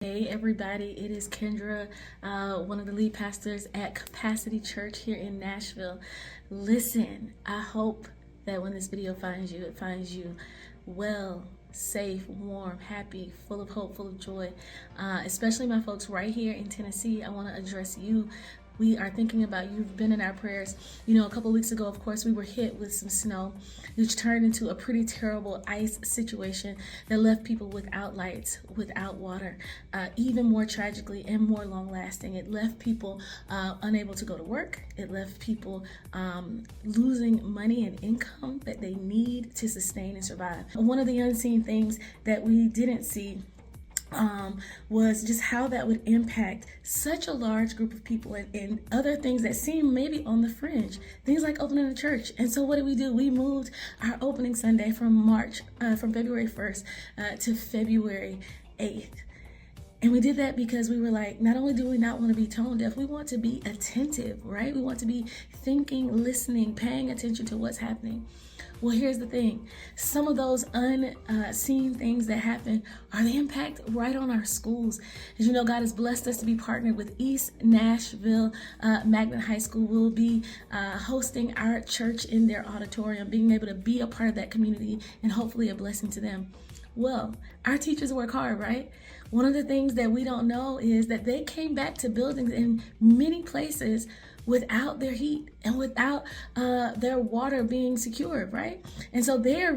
Hey everybody, it is Kendra, one of the lead pastors at Capacity Church here in Nashville. Listen, I hope that when this video finds you, it finds you well, safe, warm, happy, full of hope, full of joy. Especially my folks right here in Tennessee, I want to address you. We are thinking about you've been in our prayers. You know, a couple of weeks ago, of course, we were hit with some snow, which turned into a pretty terrible ice situation that left people without lights, without water. Even more tragically and more long lasting, it left people unable to go to work. It left people losing money and income that they need to sustain and survive. One of the unseen things that we didn't see was just how that would impact such a large group of people and other things that seem maybe on the fringe, things like opening a church. And so what did we do? We moved our opening Sunday from February 1st to February 8th. And we did that because we were like, not only do we not want to be tone deaf, we want to be attentive, right? We want to be thinking, listening, paying attention to what's happening. Well, here's the thing. Some of those unseen things that happen are the impact right on our schools. As you know, God has blessed us to be partnered with East Nashville High School. We'll be hosting our church in their auditorium, being able to be a part of that community and hopefully a blessing to them. Well, our teachers work hard, right? One of the things that we don't know is that they came back to buildings in many places without their heat and without their water being secured, right? And so they're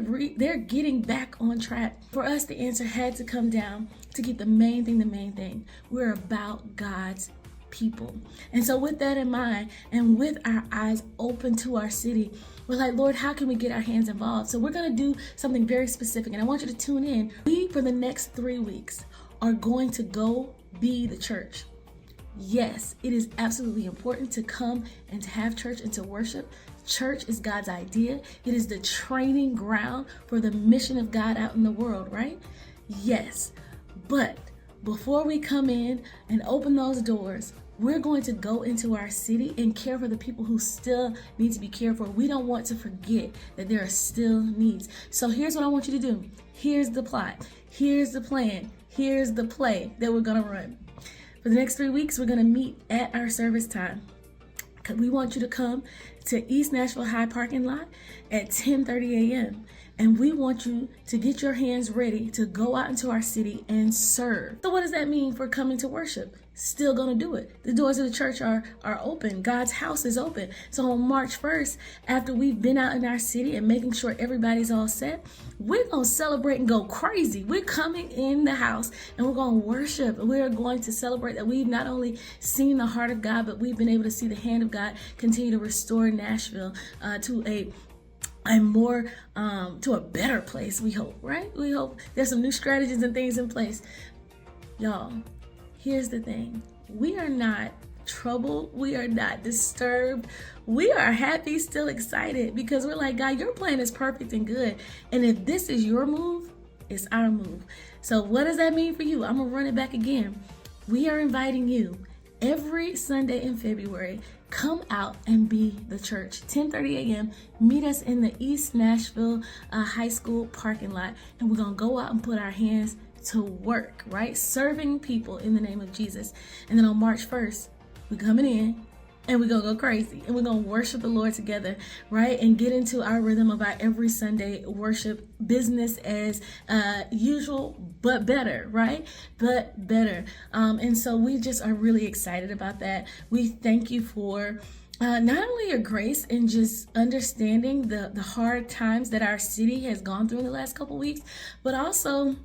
getting back on track. For us, the answer had to come down to keep the main thing. We're about God's people. And so with that in mind, and with our eyes open to our city, we're like, Lord, how can we get our hands involved? So we're going to do something very specific, and I want you to tune in. We, for the next 3 weeks, are going to go be the church. Yes, it is absolutely important to come and to have church and to worship. Church is God's idea. It is the training ground for the mission of God out in the world, right? Yes, but before we come in and open those doors, we're going to go into our city and care for the people who still need to be cared for. We don't want to forget that there are still needs. So here's what I want you to do. Here's the plot. Here's the plan. Here's the play that we're going to run. For the next 3 weeks, we're going to meet at our service time. We want you to come to East Nashville High parking lot at 10:30 a.m. And we want you to get your hands ready to go out into our city and serve. So what does that mean for coming to worship? Still gonna do it. The doors of the church are open. God's house is open. So on March 1st, after we've been out in our city and making sure everybody's all set, we're gonna celebrate and go crazy. We're coming in the house and we're gonna worship. We're going to celebrate that we've not only seen the heart of God, but we've been able to see the hand of God continue to restore Nashville to a better place, we hope, right? We hope there's some new strategies and things in place. Y'all, here's the thing. We are not troubled. We are not disturbed. We are happy, still excited, because we're like, God, your plan is perfect and good. And if this is your move, it's our move. So what does that mean for you? I'm going to run it back again. We are inviting you every Sunday in February. Come out and be the church. 10:30 a.m. Meet us in the East Nashville High School parking lot, and we're gonna go out and put our hands to work, right? Serving people in the name of Jesus. And then on March 1st, we're coming in and we're gonna go crazy and we're gonna worship the Lord together, right? And get into our rhythm of our every Sunday worship, business as usual, but better, right? But better. And so we just are really excited about that. We thank you for not only your grace and just understanding the hard times that our city has gone through in the last couple weeks, but also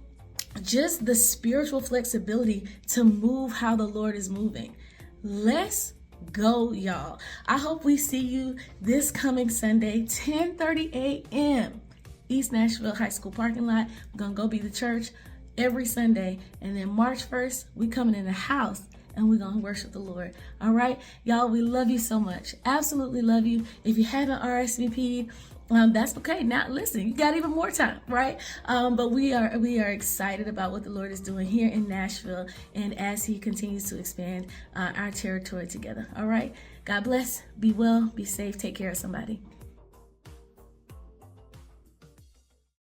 just the spiritual flexibility to move how the Lord is moving. Let's go, y'all. I hope we see you this coming Sunday, 10:30 a.m. East Nashville High School parking lot. We're gonna go be the church every Sunday, and then March 1st, we coming in the house and we're gonna worship the Lord. All right, y'all, we love you so much. Absolutely love you. If you haven't RSVP'd, that's okay. Now, listen, you got even more time, right? But we are excited about what the Lord is doing here in Nashville, and as He continues to expand our territory together. All right, God bless. Be well. Be safe. Take care of somebody.